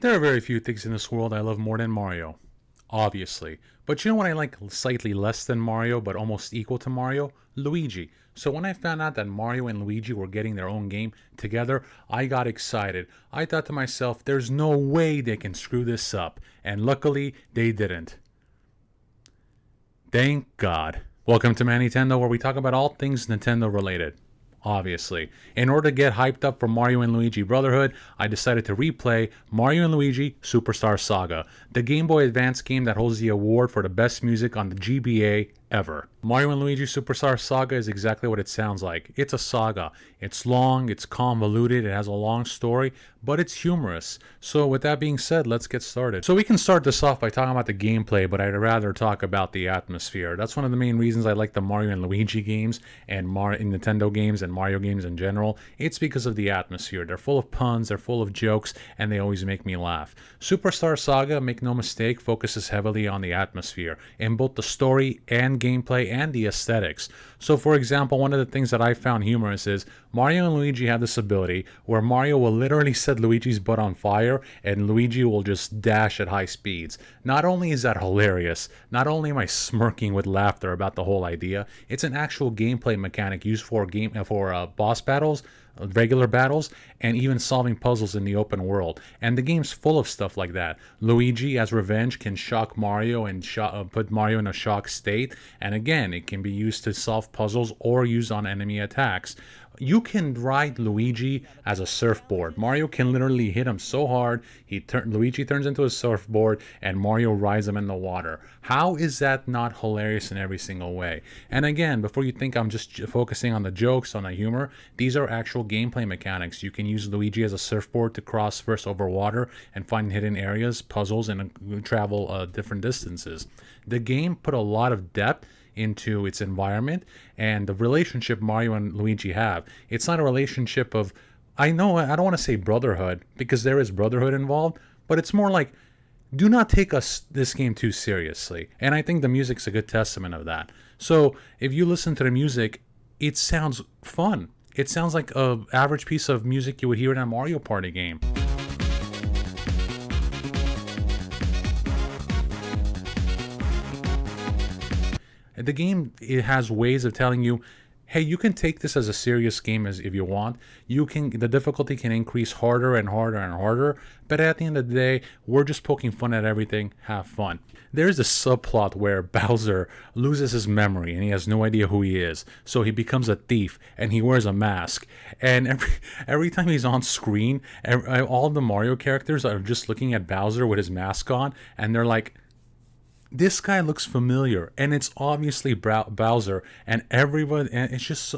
There are very few things in this world I love more than Mario. Obviously. But you know what I like slightly less than Mario, but almost equal to Mario? Luigi. So when I found out that Mario and Luigi were getting their own game together, I got excited. I thought to myself, there's no way they can screw this up. And luckily, they didn't. Thank God. Welcome to My Nintendo, where we talk about all things Nintendo related. Obviously. In order to get hyped up for Mario and Luigi Brotherhood, I decided to replay Mario and Luigi Superstar Saga, the Game Boy Advance game that holds the award for the best music on the GBA ever. Mario and Luigi Superstar Saga is exactly what it sounds like. It's a saga. It's long, it's convoluted, it has a long story, but it's humorous. So with that being said, let's get started. So we can start this off by talking about the gameplay, but I'd rather talk about the atmosphere. That's one of the main reasons I like the Mario and Luigi games and Nintendo games and Mario games in general. It's because of the atmosphere. They're full of puns, they're full of jokes, and they always make me laugh. Superstar Saga, make no mistake, focuses heavily on the atmosphere in both the story and gameplay and the aesthetics. So for example, one of the things that I found humorous is Mario and Luigi have this ability where Mario will literally set Luigi's butt on fire and Luigi will just dash at high speeds. Not only is that hilarious, not only am I smirking with laughter about the whole idea, it's an actual gameplay mechanic used for boss battles, regular battles, and even solving puzzles in the open world. And the game's full of stuff like that. Luigi, as revenge, can shock Mario and put Mario in a shock state. And again, it can be used to solve puzzles or used on enemy attacks. You can ride Luigi as a surfboard. Mario can literally hit him so hard, Luigi turns into a surfboard, and Mario rides him in the water. How is that not hilarious in every single way? And again, before you think I'm just focusing on the jokes, on the humor, these are actual gameplay mechanics. You can use Luigi as a surfboard to cross first over water and find hidden areas, puzzles, and travel different distances. The game put a lot of depth into its environment and the relationship Mario and Luigi have. It's not a relationship of, I don't want to say brotherhood because there is brotherhood involved, but it's more like, do not take this game too seriously. And I think the music's a good testament of that. So if you listen to the music, it sounds fun. It sounds like an average piece of music you would hear in a Mario Party game. The game, it has ways of telling you, hey, you can take this as a serious game as if you want. The difficulty can increase harder and harder and harder, but at the end of the day, we're just poking fun at everything. Have fun. There's a subplot where Bowser loses his memory and he has no idea who he is. So he becomes a thief and he wears a mask. And every time he's on screen, all the Mario characters are just looking at Bowser with his mask on, and they're like, this guy looks familiar, and it's obviously Bowser, and everyone, and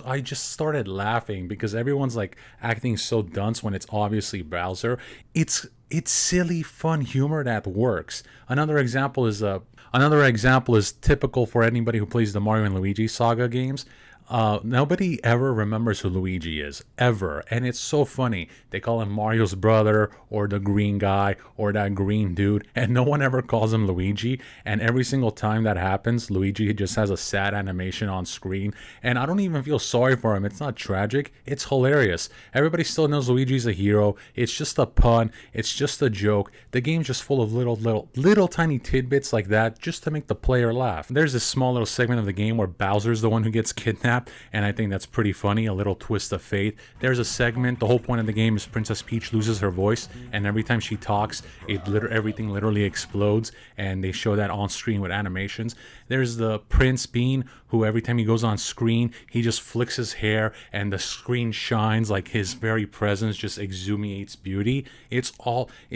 I just started laughing because everyone's like acting so dunce when it's obviously Bowser. It's silly, fun humor that works. Another example is typical for anybody who plays the Mario and Luigi Saga games. Nobody ever remembers who Luigi is, ever. And it's so funny. They call him Mario's brother, or the green guy, or that green dude, and no one ever calls him Luigi. And every single time that happens, Luigi just has a sad animation on screen. And I don't even feel sorry for him. It's not tragic. It's hilarious. Everybody still knows Luigi's a hero. It's just a pun. It's just a joke. The game's just full of little tiny tidbits like that just to make the player laugh. There's this small little segment of the game where Bowser's the one who gets kidnapped, and I think that's pretty funny, a little twist of fate. There's a segment, the whole point of the game is Princess Peach loses her voice, and every time she talks, everything literally explodes, and they show that on screen with animations. There's the Prince Bean, who every time he goes on screen, he just flicks his hair, and the screen shines like his very presence just exudes beauty. It's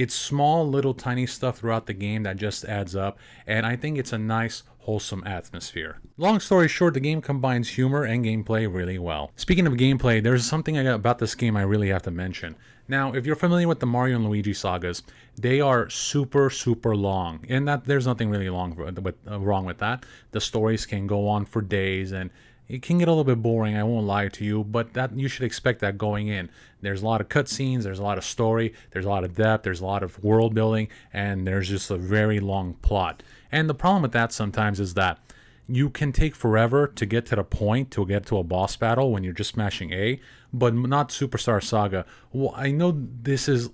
small, little, tiny stuff throughout the game that just adds up, and I think it's a nice, wholesome atmosphere. Long story short, the game combines humor and gameplay really well. Speaking of gameplay, there's something about this game I really have to mention. Now, if you're familiar with the Mario and Luigi sagas, they are super, super long, and that there's nothing really wrong with that. The stories can go on for days, and it can get a little bit boring, I won't lie to you, but that you should expect that going in. There's a lot of cutscenes, there's a lot of story, there's a lot of depth, there's a lot of world building, and there's just a very long plot. And the problem with that sometimes is that you can take forever to get to the point, to get to a boss battle when you're just smashing A, but not Superstar Saga. Well, I know this is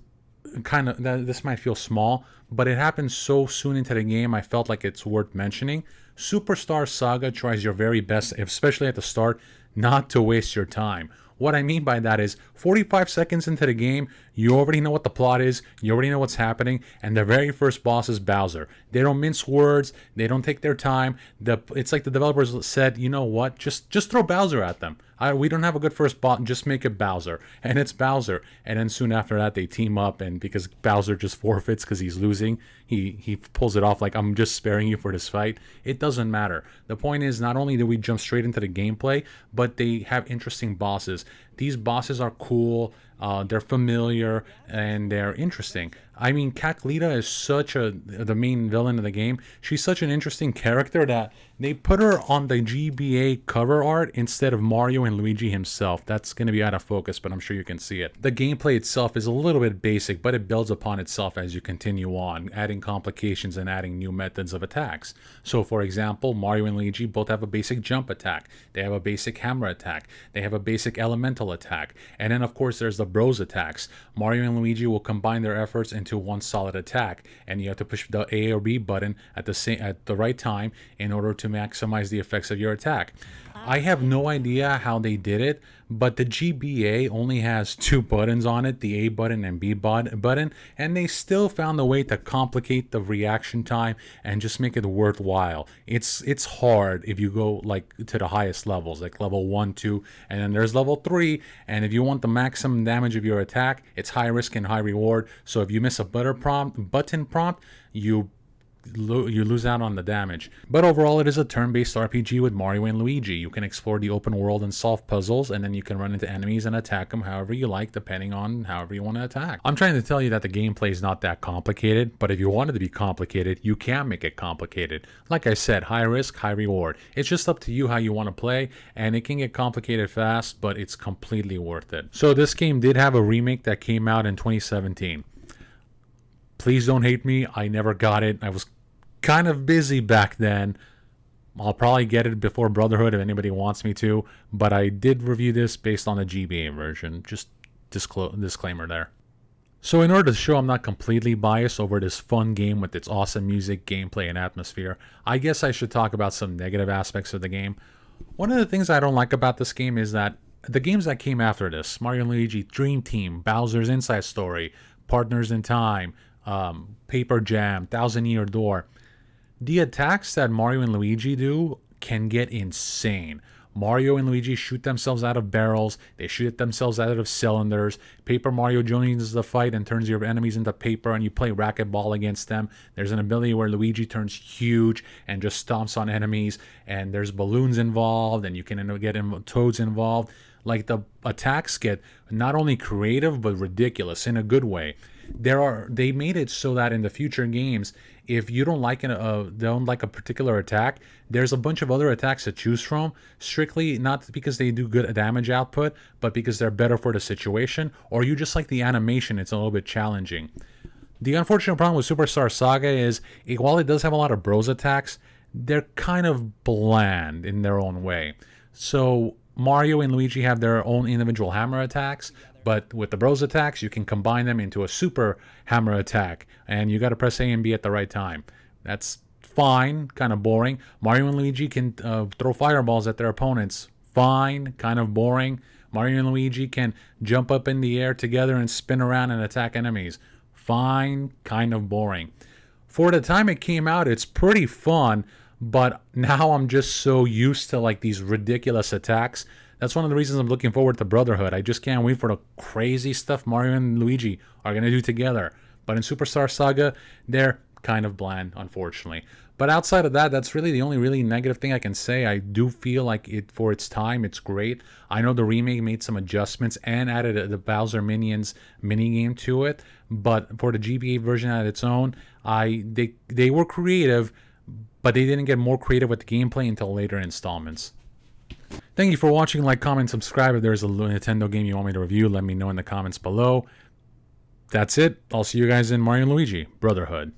this might feel small, but it happens so soon into the game, I felt like it's worth mentioning. Superstar Saga tries your very best, especially at the start, not to waste your time. What I mean by that is 45 seconds into the game, you already know what the plot is, you already know what's happening, and the very first boss is Bowser. They don't mince words, they don't take their time. It's like the developers said, you know what, just throw Bowser at them. We don't have a good first boss, just make it Bowser. And it's Bowser. And then soon after that, they team up, and because Bowser just forfeits because he's losing, he pulls it off like, I'm just sparing you for this fight. It doesn't matter. The point is, not only do we jump straight into the gameplay, but they have interesting bosses. These bosses are cool, they're familiar, and they're interesting. I mean, Caclita is the main villain of the game. She's such an interesting character that they put her on the GBA cover art instead of Mario and Luigi himself. That's going to be out of focus, but I'm sure you can see it. The gameplay itself is a little bit basic, but it builds upon itself as you continue on, adding complications and adding new methods of attacks. So, for example, Mario and Luigi both have a basic jump attack. They have a basic hammer attack. They have a basic elemental attack. And then, of course, there's the bros attacks. Mario and Luigi will combine their efforts into one solid attack, and you have to push the A or B button at the right time in order to maximize the effects of your attack. I have no idea how they did it, but the GBA only has two buttons on it, the A button and B button, and they still found a way to complicate the reaction time and just make it worthwhile. It's hard if you go like to the highest levels, like level 1, 2, and then there's level 3, and if you want the maximum damage of your attack, it's high risk and high reward. So if you miss a button prompt, you lose out on the damage. But overall, it is a turn-based RPG with Mario and Luigi. You can explore the open world and solve puzzles, and then you can run into enemies and attack them however you like, depending on however you want to attack. I'm trying to tell you that the gameplay is not that complicated, but if you want it to be complicated, you can make it complicated. Like I said, high risk, high reward. It's just up to you how you want to play, and it can get complicated fast, but it's completely worth it. So this game did have a remake that came out in 2017. Please don't hate me, I never got it. I was kind of busy back then. I'll probably get it before Brotherhood if anybody wants me to, but I did review this based on the GBA version. Just disclaimer there. So in order to show I'm not completely biased over this fun game with its awesome music, gameplay, and atmosphere, I guess I should talk about some negative aspects of the game. One of the things I don't like about this game is that the games that came after this, Mario & Luigi Dream Team, Bowser's Inside Story, Partners in Time, Paper Jam, Thousand Year Door, the attacks that Mario and Luigi do can get insane. Mario and Luigi shoot themselves out of barrels, they shoot themselves out of cylinders. Paper Mario joins the fight and turns your enemies into paper, and you play racquetball against them. There's an ability where Luigi turns huge and just stomps on enemies, and there's balloons involved, and you can get toads involved. Like, the attacks get not only creative but ridiculous in a good way. They made it so that in the future games, if you don't like a particular attack, there's a bunch of other attacks to choose from, strictly not because they do good damage output, but because they're better for the situation, or you just like the animation, it's a little bit challenging. The unfortunate problem with Superstar Saga is, while it does have a lot of bros attacks, they're kind of bland in their own way. So Mario and Luigi have their own individual hammer attacks, but with the bros attacks, you can combine them into a super hammer attack, and you got to press A and B at the right time. That's fine, kind of boring. Mario and Luigi can throw fireballs at their opponents. Fine, kind of boring. Mario and Luigi can jump up in the air together and spin around and attack enemies. Fine, kind of boring. For the time it came out, it's pretty fun, but now I'm just so used to like these ridiculous attacks. That's one of the reasons I'm looking forward to Brotherhood. I just can't wait for the crazy stuff Mario and Luigi are going to do together. But in Superstar Saga, they're kind of bland, unfortunately. But outside of that, that's really the only really negative thing I can say. I do feel like for its time, it's great. I know the remake made some adjustments and added the Bowser Minions minigame to it. But for the GBA version at its own, they were creative, but they didn't get more creative with the gameplay until later installments. Thank you for watching. Like, comment, subscribe. If there's a Nintendo game you want me to review, let me know in the comments below. That's it. I'll see you guys in Mario & Luigi Brotherhood.